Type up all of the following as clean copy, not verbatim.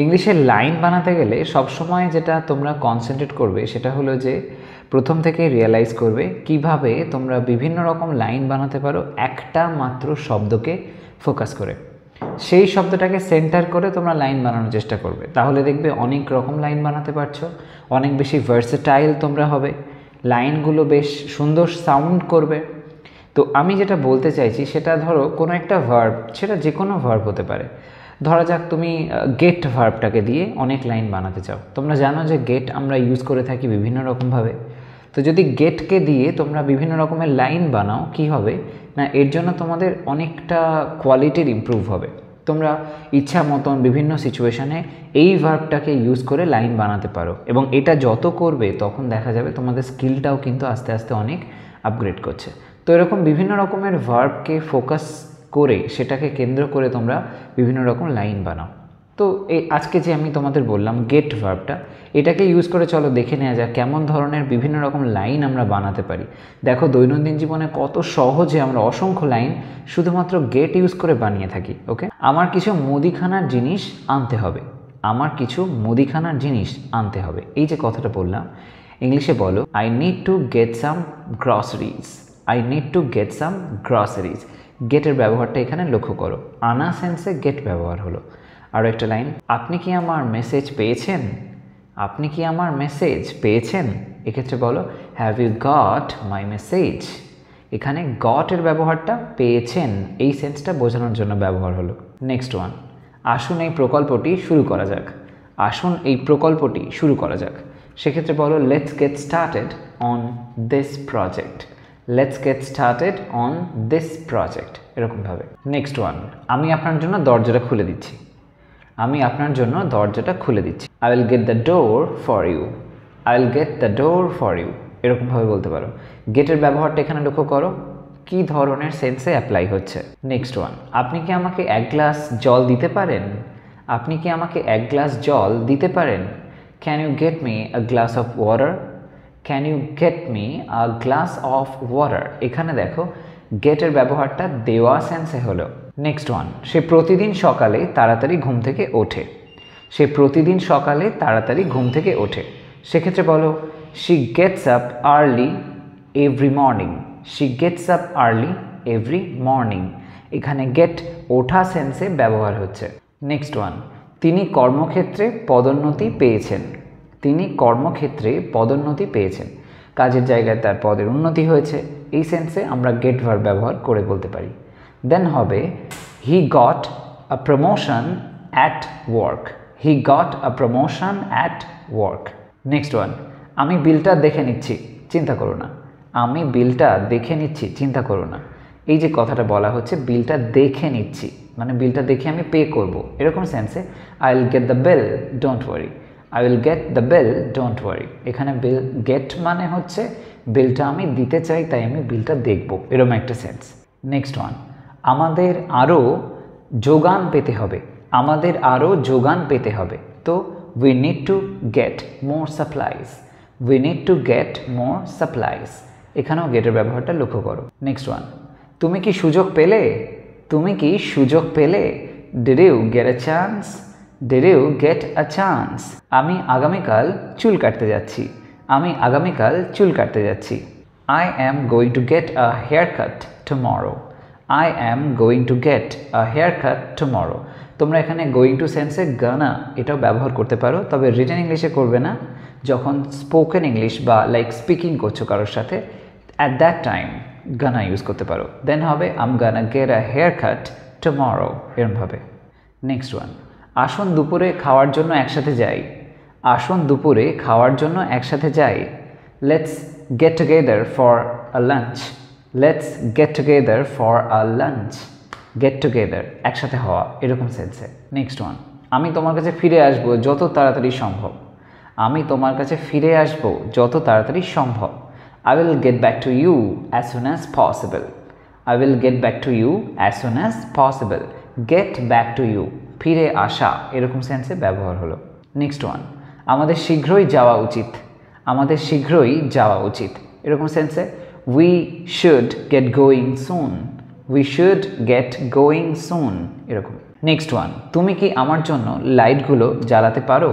ইংলিশে লাইন বানাতে গেলে সবসময় যেটা তোমরা কনসেন্ট্রেট করবে সেটা হলো যে প্রথম থেকে রিয়েলাইজ করবে কিভাবে তোমরা বিভিন্ন রকম লাইন বানাতে পারো একটা মাত্র শব্দকে ফোকাস করে। সেই শব্দটাকে সেন্টার করে তোমরা লাইন বানানোর চেষ্টা করবে, তাহলে দেখবে অনেক রকম লাইন বানাতে পারছো, অনেক বেশি ভার্সেটাইল তোমরা হবে, লাইনগুলো বেশ সুন্দর সাউন্ড করবে। তো আমি যেটা বলতে চাইছি সেটা ধরো কোনো একটা ভার্ব, সেটা যে কোনো ভার্ব হতে পারে। ধরা যাক তুমি গেট ভার্বটাকে দিয়ে অনেক লাইন বানাতে চাও। তোমরা জানো যে গেট আমরা ইউজ করে থাকি বিভিন্ন রকমভাবে। তো যদি গেটকে দিয়ে তোমরা বিভিন্ন রকমের লাইন বানাও, কি হবে না, এর জন্য তোমাদের অনেকটা কোয়ালিটির ইমপ্রুভ হবে। তোমরা ইচ্ছা মতন বিভিন্ন সিচুয়েশানে এই ভার্বটাকে ইউজ করে লাইন বানাতে পারো, এবং এটা যত করবে তখন দেখা যাবে তোমাদের স্কিলটাও কিন্তু আস্তে আস্তে অনেক আপগ্রেড করছে। তো এরকম বিভিন্ন রকমের ভার্বকে ফোকাস করে সেটাকে কেন্দ্র করে তোমরা বিভিন্ন রকম লাইন বানাও। তো এই আজকে যে আমি তোমাদের বললাম গেট ভার্বটা, এটাকে ইউজ করে চলো দেখে নেওয়া যাক কেমন ধরনের বিভিন্ন রকম লাইন আমরা বানাতে পারি। দেখো দৈনন্দিন জীবনে কত সহজে আমরা অসংখ্য লাইন শুধুমাত্র গেট ইউজ করে বানিয়ে থাকি। ওকে, আমার কিছু মুদিখানার জিনিস আনতে হবে, আমার কিছু মুদিখানার জিনিস আনতে হবে, এই যে কথাটা বললাম ইংলিশে বলো I need to get some groceries. I need to get some groceries. গেটের ব্যবহারটা এখানে লক্ষ্য করো, আনা সেন্সে গেট ব্যবহার হলো। আরও একটা লাইন, আপনি কি আমার মেসেজ পেয়েছেন? আপনি কি আমার মেসেজ পেয়েছেন? এক্ষেত্রে বলো have you got my message. এখানে গটের ব্যবহারটা পেয়েছেন এই সেন্সটা বোঝানোর জন্য ব্যবহার হলো। নেক্সট ওয়ান, আসুন এই প্রকল্পটি শুরু করা যাক। আসুন এই প্রকল্পটি শুরু করা যাক। সেক্ষেত্রে বলো let's get started on this project. Let's get started on this project, এরকমভাবে। নেক্সট ওয়ান, আমি আপনার জন্য দরজাটা খুলে দিচ্ছি। আমি আপনার জন্য দরজাটা খুলে দিচ্ছি। I will get the door for you. I will get the door for you, এরকমভাবে বলতে পারো। গেটের ব্যবহারটা এখানে লক্ষ্য করো কী ধরনের সেন্সে অ্যাপ্লাই হচ্ছে। নেক্সট ওয়ান, আপনি কি আমাকে এক গ্লাস জল দিতে পারেন? আপনি কি আমাকে এক গ্লাস জল দিতে পারেন? Can you get me a glass of water? Can you get me a glass of water. এখানে দেখো গেটের ব্যবহারটা দেওয়া সেন্সে হলো। নেক্সট ওয়ান, সে প্রতিদিন সকালে তাড়াতাড়ি ঘুম থেকে ওঠে। সে প্রতিদিন সকালে তাড়াতাড়ি ঘুম থেকে ওঠে। সেক্ষেত্রে বলো she gets up early every morning. She gets up early every morning. এখানে গেট ওঠা সেন্সে ব্যবহার হচ্ছে। নেক্সট ওয়ান, তিনি কর্মক্ষেত্রে পদোন্নতি পেয়েছেন। তিনি কর্মক্ষেত্রে পদোন্নতি পেয়েছেন, কাজের জায়গায় তার পদের উন্নতি হয়েছে। এই সেন্সে আমরা গেট ভার্ব ব্যবহার করে বলতে পারি। দেন হবে he got a promotion at work. He got a promotion at work. Next one, আমি বিলটা দেখে নিচ্ছি, চিন্তা করো না। আমি বিলটা দেখে নিচ্ছি, চিন্তা করো না। এই যে কথাটা বলা হচ্ছে বিলটা দেখে নিচ্ছি, মানে বিলটা দেখে আমি পে করব, এরকম সেন্সে I will get the bill don't worry. I will get the bill don't worry. এখানে বিল গেট মানে হচ্ছে বিলটা আমি দিতে চাই, তাই আমি বিলটা দেখব, এরকম একটা সেন্স। নেক্সট ওয়ান, আমাদের আরও যোগান পেতে হবে। আমাদের আরও যোগান পেতে হবে। তো we need to get more supplies. We need to get more supplies. এখানেও গেটের ব্যবহারটা লক্ষ্য করো। নেক্সট ওয়ান, তুমি কি সুযোগ পেলে? তুমি কি সুযোগ পেলে? Did you get a chance? Did you get a chance. আমি আগামীকাল চুল কাটতে যাচ্ছি। আমি আগামীকাল চুল কাটতে যাচ্ছি। I am going to get a hair cut tomorrow. I am going to get a hair cut tomorrow. তোমরা এখানে গোয়িং টু সেন্সে গানা এটাও ব্যবহার করতে পারো, তবে রিটেন ইংলিশে করবে না। যখন স্পোকেন ইংলিশ বা লাইক স্পিকিং করছো কারোর সাথে, at that time gonna use করতে পারো। দেন হবে I'm gonna get a hair cut tomorrow, এরমভাবে। নেক্সট ওয়ান, আসুন দুপুরে খাওয়ার জন্য একসাথে যাই। আসুন দুপুরে খাওয়ার জন্য একসাথে যাই। Let's get together for a lunch. Let's get together for a lunch. Get together একসাথে হওয়া, এরকম সেন্সে। নেক্সট ওয়ান, আমি তোমার কাছে ফিরে আসবো যত তাড়াতাড়ি সম্ভব। আমি তোমার কাছে ফিরে আসবো যত তাড়াতাড়ি সম্ভব। I will get back to you as soon as possible. I will get back to you as soon as possible. Get back to you, ফিরে আসা, এরকম সেন্সে ব্যবহার হলো। নেক্সট ওয়ান, আমাদের শীঘ্রই যাওয়া উচিত। আমাদের শীঘ্রই যাওয়া উচিত, এরকম সেন্সে we should get going soon. We should get going soon, এরকম। নেক্সট ওয়ান, তুমি কি আমার জন্য লাইটগুলো জ্বালাতে পারো?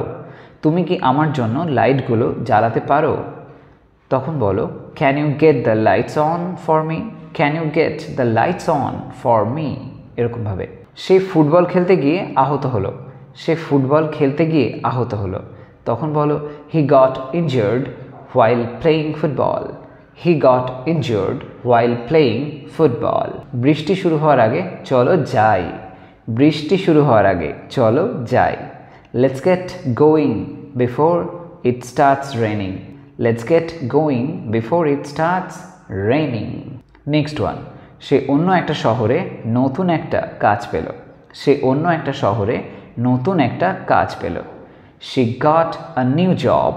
তুমি কি আমার জন্য লাইটগুলো জ্বালাতে পারো? তখন বলো can you get the lights on for me, can you get the lights on for me, এরকমভাবে। সে ফুটবল খেলতে গিয়ে আহত হলো, সে ফুটবল খেলতে গিয়ে আহত হলো, তখন বলো he got injured while playing football, he got injured while playing football. বৃষ্টি শুরু হওয়ার আগে চলো যাই, বৃষ্টি শুরু হওয়ার আগে চলো যাই। Let's get going before it starts raining, let's get going before it starts raining. Next one, say অন্য একটা শহরে নতুন একটা কাজ পেল, সে অন্য একটা শহরে নতুন একটা কাজ পেল। She got a new job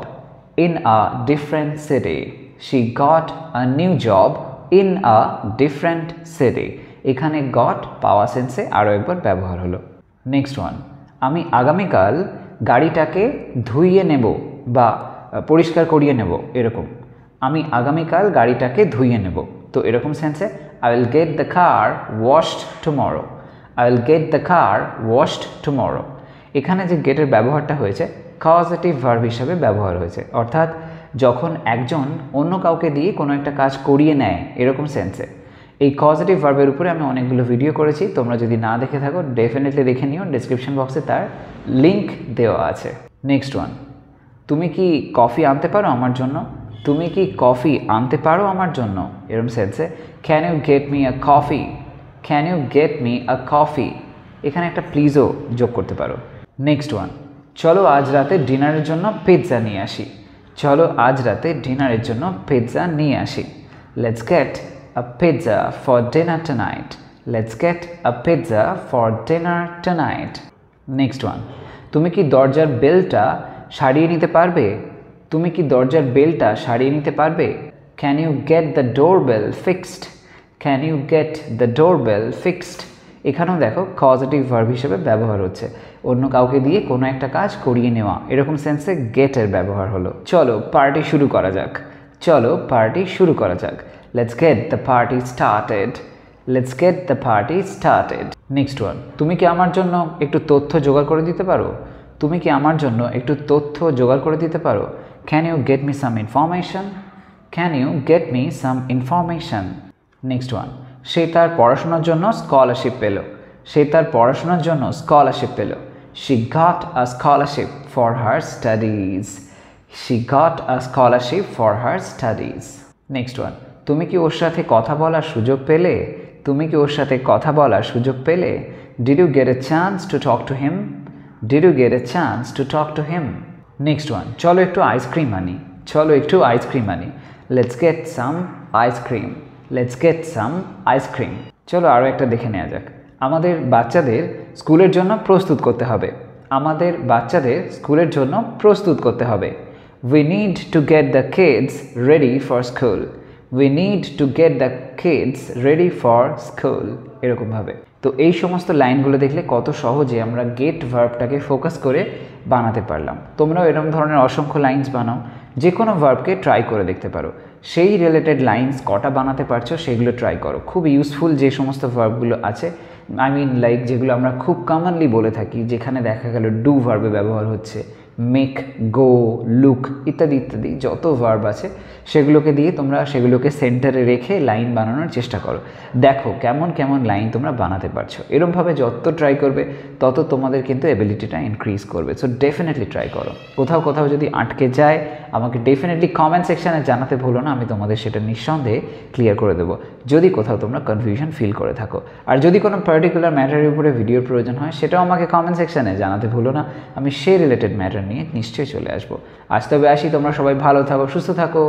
in a different city, she got a new job in a different city। এখানে গট পাওয়া সেন্সে আরও একবার ব্যবহার হলো। নেক্সট ওয়ান, আমি আগামীকাল গাড়িটাকে ধুইয়ে নেব বা পরিষ্কার করিয়ে নেব, এরকম। আমি আগামীকাল গাড়িটাকে ধুইয়ে নেব, তো এরকম সেন্সে I will get the car washed tomorrow, I will get the car washed tomorrow. এখানে যে গেটের ব্যবহারটা হয়েছে কজেটিভ ভার্ব হিসাবে ব্যবহার হয়েছে, অর্থাৎ যখন একজন অন্য কাউকে দিয়ে কোনো একটা কাজ করিয়ে নেয়, এরকম সেন্সে। এই কজেটিভ ভার্বের উপরে আমি অনেকগুলো ভিডিও করেছি, তোমরা যদি না দেখে থাকো ডেফিনেটলি দেখে নিও, ডিসক্রিপশন বক্সে তার লিঙ্ক দেওয়া আছে। নেক্সট ওয়ান, তুমি কি কফি আনতে পারো আমার জন্য, তুমি কি কফি আনতে পারো আমার জন্য, এরকম সেন্সে can you get me a coffee, can you get me a coffee. এখানে একটা প্লিজও যোগ করতে পারো। নেক্সট ওয়ান, চলো আজ রাতে ডিনারের জন্য পিৎজা নিয়ে আসি, চলো আজ রাতে ডিনারের জন্য পিৎজা নিয়ে আসি। Let's get a pizza for dinner tonight, let's get a pizza for dinner tonight. Next one, তুমি কি দরজার বেলটা সারিয়ে নিতে পারবে, তুমি কি দরজার বেলটা সারিয়ে নিতে পারবে। Can you get the door bell fixed, can you get the door bell fixed. এখানেও দেখো কজেটিভ ভার্ব হিসেবে ব্যবহার হচ্ছে, অন্য কাউকে দিয়ে কোনো একটা কাজ করিয়ে নেওয়া, এরকম সেন্সে গেটের ব্যবহার হলো। চলো পার্টি শুরু করা যাক, চলো পার্টি শুরু করা যাক। Let's get the party started, let's get the party started. Next one, তুমি কি আমার জন্য একটু তথ্য জোগাড় করে দিতে পারো, তুমি কি আমার জন্য একটু তথ্য জোগাড় করে দিতে পারো। Can you get me some information, can you get me some information. Next one, say তার পড়াশোনার জন্য স্কলারশিপ পেল, সে তার পড়াশোনার জন্য স্কলারশিপ পেল। She got a scholarship for her studies, she got a scholarship for her studies. Next one, তুমি কি ওর সাথে কথা বলার সুযোগ পেলে, তুমি কি ওর সাথে কথা বলার সুযোগ পেলে। Did you get a chance to talk to him, did you get a chance to talk to him. Next one, চলো একটু আইসক্রিম আনি, চলো একটু আইসক্রিম আনি। Let's get some ice cream, let's get some ice cream. চলো আরও একটা দেখে নেওয়া যাক। আমাদের বাচ্চাদের স্কুলের জন্য প্রস্তুত করতে হবে, আমাদের বাচ্চাদের স্কুলের জন্য প্রস্তুত করতে হবে। We need to get the kids ready for school, we need to get the kids ready for school, এরকমভাবে। তো এই সমস্ত লাইনগুলো দেখলে কত সহজে আমরা গেট ভার্বটাকে ফোকাস করে বানাতে পারলাম। তোমরাও এরকম ধরনের অসংখ্য লাইন্স বানাও, যে কোনো ভার্বকে ট্রাই করে দেখতে পারো, সেই রিলেটেড লাইন্স কটা বানাতে পারছো সেগুলো ট্রাই করো। খুব ইউজফুল যে সমস্ত ভার্বগুলো আছে, আই মিন লাইক যেগুলো আমরা খুব কমনলি বলে থাকি, যেখানে দেখা গেল ডু ভার্বে ব্যবহার হচ্ছে, মেক, গো, লুক ইত্যাদি ইত্যাদি যত ভার্ব আছে সেগুলোকে দিয়ে তোমরা সেগুলোকে সেন্টারে রেখে লাইন বানানোর চেষ্টা করো। দেখো কেমন কেমন লাইন তোমরা বানাতে পারছো। এরকমভাবে যত ট্রাই করবে তত তোমাদের কিন্তু এবিলিটিটা ইনক্রিজ করবে। সো ডেফিনেটলি ট্রাই করো। কোথাও কোথাও যদি আটকে যায় আমাকে ডেফিনেটলি কমেন্ট সেকশানে জানাতে ভুলো না, আমি তোমাদের সেটা নিঃসন্দেহে ক্লিয়ার করে দেবো যদি কোথাও তোমরা কনফিউশন ফিল করে থাকো। আর যদি কোনো পার্টিকুলার ম্যাটারের উপরে ভিডিওর প্রয়োজন হয় সেটাও আমাকে কমেন্ট সেকশানে জানাতে ভুলো না, আমি সেই রিলেটেড ম্যাটার নিয়ে নিশ্চয়ই চলে আসবো। আজ তবে আসি, তোমরা সবাই ভালো থাকো, সুস্থ থাকো,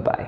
বাই।